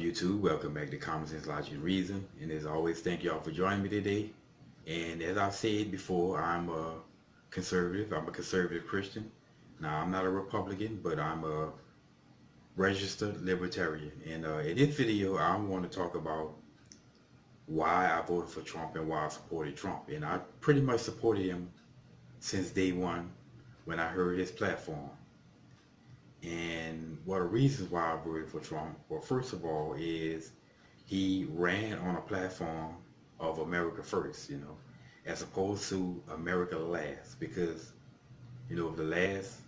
YouTube, welcome back to Common Sense, Logic, and Reason. And as always, thank y'all for joining me today. And as I've said before, I'm a conservative. I'm a conservative Christian. Now, I'm not a Republican, but I'm a registered libertarian. And in this video, I want to talk about why I voted for Trump and why I supported Trump. And I pretty much supported him since day one when I heard his platform. And one of the reasons why I voted for Trump, well, first of all, is he ran on a platform of America first, as opposed to America last. Because, the last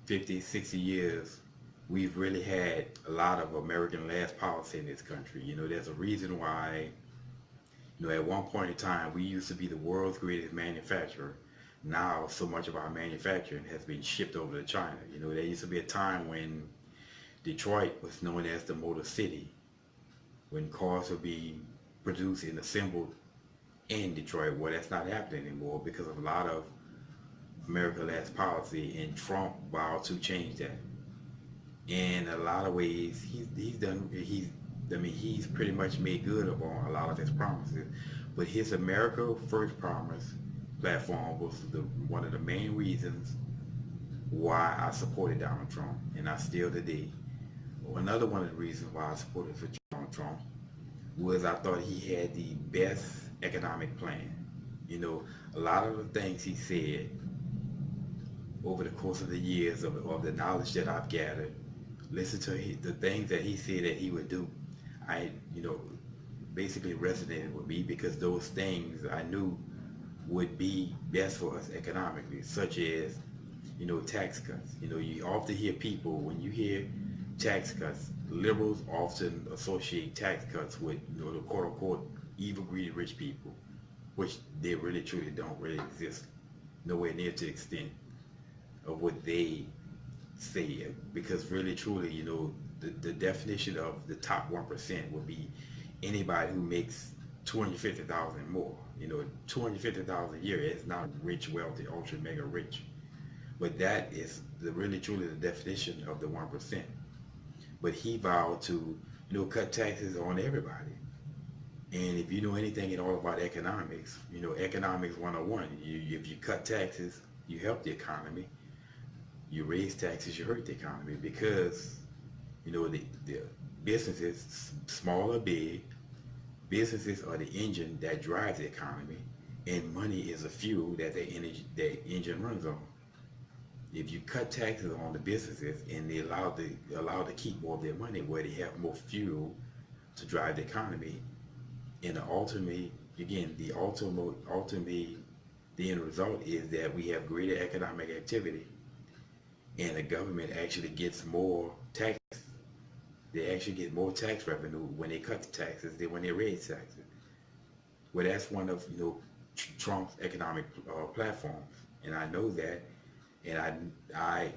50, 60 years, we've really had a lot of American last policy in this country. There's a reason why, at one point in time, we used to be the world's greatest manufacturer. Now, so much of our manufacturing has been shipped over to China. There used to be a time when Detroit was known as the Motor City, when cars would be produced and assembled in Detroit. Well, that's not happening anymore because of a lot of America Last policy, and Trump vowed to change that. In a lot of ways, he's pretty much made good upon a lot of his promises. But his America First promise platform was one of the main reasons why I supported Donald Trump, and I still today. Another one of the reasons why I supported for Donald Trump was I thought he had the best economic plan. A lot of the things he said over the course of the years of the knowledge that I've gathered, listen to the things that he said that he would do, basically resonated with me because those things I knew would be best for us economically, such as, tax cuts. You often hear people, when you hear tax cuts, liberals often associate tax cuts with, the quote-unquote evil, greedy, rich people, which they really, truly don't really exist nowhere near to the extent of what they say. Because really, truly, the definition of the top 1% would be anybody who makes $250,000 more. $250,000 a year is not rich, wealthy, ultra mega rich. But that is really truly the definition of the 1%. But he vowed to, cut taxes on everybody. And if you know anything at all about economics, economics 101, if you cut taxes, you help the economy. You raise taxes, you hurt the economy, because, the businesses, small or big, businesses are the engine that drives the economy, and money is a fuel that that engine runs on. If you cut taxes on the businesses and they allow to keep more of their money where they have more fuel to drive the economy, and the end result is that we have greater economic activity, and the government actually gets more tax. They actually get more tax revenue when they cut the taxes than when they raise taxes. Well, that's one of Trump's economic platforms, and I know that, and I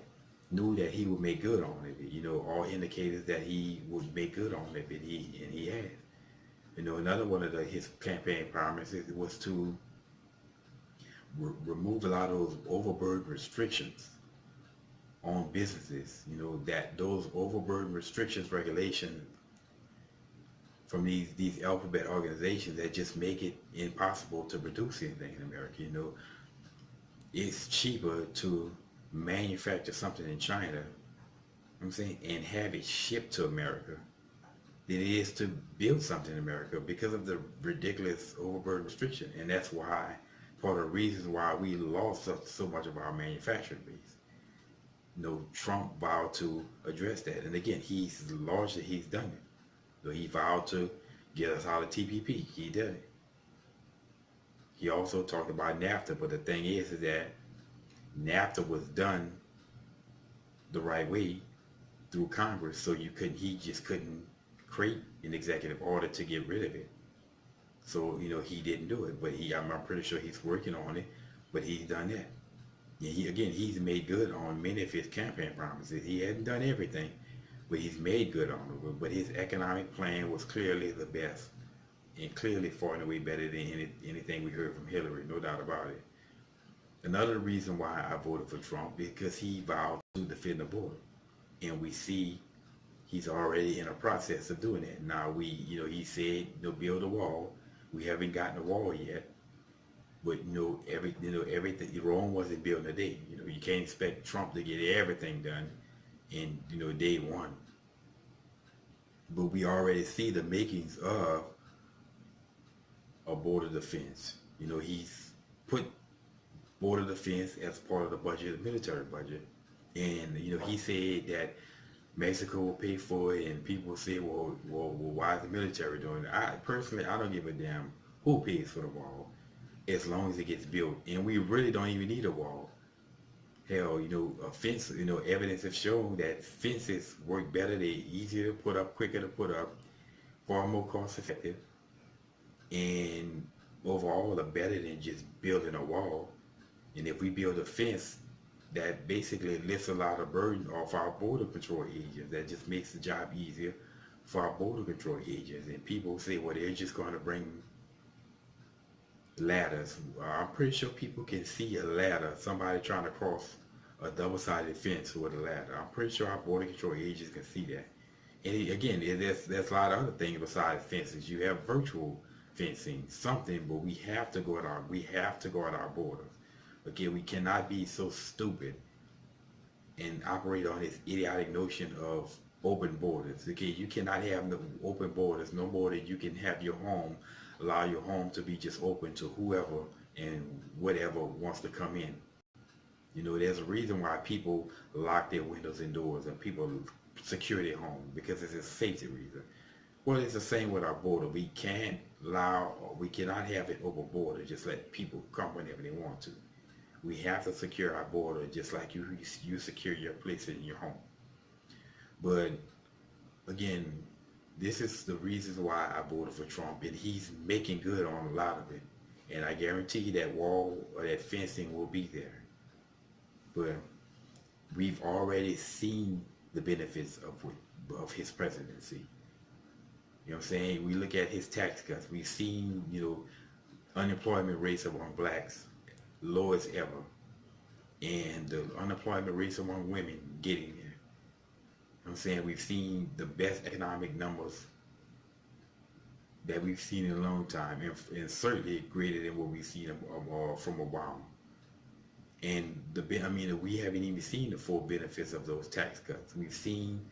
knew that he would make good on it. All indicators that he would make good on it, and he has. Another one of his campaign promises was to remove a lot of those overburden restrictions on businesses, that those overburden restrictions, regulations from these alphabet organizations that just make it impossible to produce anything in America. It's cheaper to manufacture something in China, and have it shipped to America than it is to build something in America because of the ridiculous overburden restriction. And that's why, part of the reasons why we lost so much of our manufacturing base. Trump vowed to address that, and again, he's done it. He vowed to get us out of TPP. He did it. He also talked about NAFTA, but the thing is that NAFTA was done the right way through Congress, so he just couldn't create an executive order to get rid of it. So he didn't do it, but I'm pretty sure he's working on it, but he's done that. He's made good on many of his campaign promises. He hasn't done everything, but he's made good on it. But his economic plan was clearly the best, and clearly far and away better than anything we heard from Hillary, no doubt about it. Another reason why I voted for Trump, because he vowed to defend the border. And we see He's already in a process of doing that. Now he said they'll build a wall. We haven't gotten a wall yet, but everything. Rome wasn't built in a day. You can't expect Trump to get everything done in day one. But we already see the makings of a border defense. He's put border defense as part of the budget, the military budget, and he said that Mexico will pay for it, and people say, well, why is the military doing it? I don't give a damn who pays for the wall, as long as it gets built. And we really don't even need a wall. Hell, a fence, evidence has shown that fences work better. They're easier to put up, quicker to put up, far more cost effective, and overall are better than just building a wall. And if we build a fence, that basically lifts a lot of burden off our border control agents. That just makes the job easier for our border control agents. And people say, well, they're just going to bring ladders. I'm pretty sure people can see a ladder, somebody trying to cross a double-sided fence with a ladder. I'm pretty sure our border control agents can see that. And again, there's a lot of other things besides fences. You have virtual fencing, something, but we have to go at our borders. Again, we cannot be so stupid and operate on this idiotic notion of open borders. Okay, you cannot have no open borders no more than you can have your home, allow your home to be just open to whoever and whatever wants to come in. There's a reason why people lock their windows and doors and people secure their home, because it's a safety reason. Well, it's the same with our border. We cannot have an open border, just let people come whenever they want to. We have to secure our border just like you secure your place in your home. But again, this is the reasons why I voted for Trump, and he's making good on a lot of it. And I guarantee that wall or that fencing will be there. But we've already seen the benefits of his presidency. You know what I'm saying? We look at his tax cuts. We've seen, unemployment rates among blacks lowest ever, and the unemployment rates among women getting there. You know what I'm saying? We've seen the best economic numbers that we've seen in a long time, and certainly greater than what we've seen from Obama. And we haven't even seen the full benefits of those tax cuts. We've seen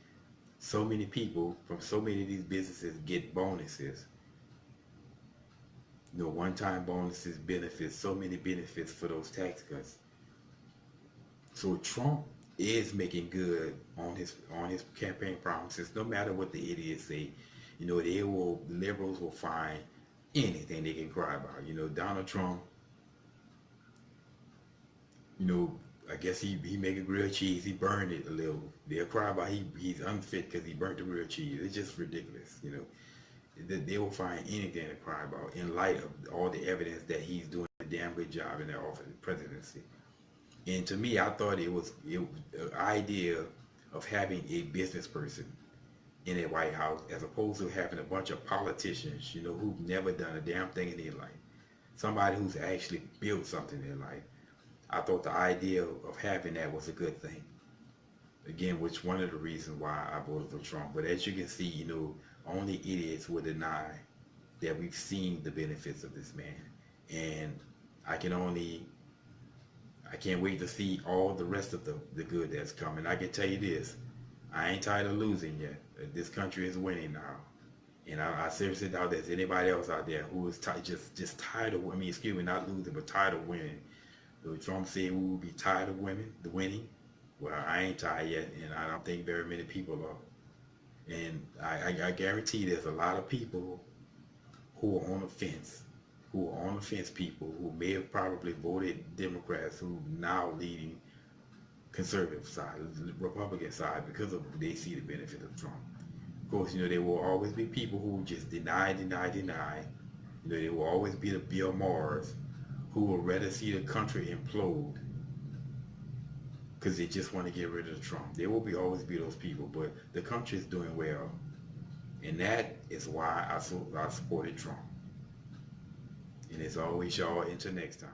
so many people from so many of these businesses get bonuses. One-time bonuses, benefits, so many benefits for those tax cuts. So Trump is making good on his campaign promises, no matter what the idiots say. Liberals will find anything they can cry about. Donald Trump, I guess he make a grilled cheese, he burned it a little. They'll cry about he's unfit because he burnt the grilled cheese. It's just ridiculous, They will find anything to cry about in light of all the evidence that he's doing a damn good job in the office of presidency. And to me, I thought it was the idea of having a business person in the White House as opposed to having a bunch of politicians, who've never done a damn thing in their life. Somebody who's actually built something in their life. I thought the idea of having that was a good thing. Again, which one of the reasons why I voted for Trump. But as you can see, only idiots will deny that we've seen the benefits of this man. And I can't wait to see all the rest of the good that's coming. I can tell you this, I ain't tired of losing yet. This country is winning now. And I seriously doubt there's anybody else out there who is just tired of, not losing, but tired of winning. So Trump said we will be tired of winning. Well, I ain't tired yet, and I don't think very many people are. And I guarantee there's a lot of people who are on the fence, people who may have probably voted Democrats, who now leading conservative side, Republican side, because of they see the benefit of Trump. Of course, there will always be people who just deny. There will always be the Bill Maher's who will rather see the country implode because they just want to get rid of Trump. There will always be those people, but the country is doing well. And that is why I supported Trump. And as always, y'all, until next time.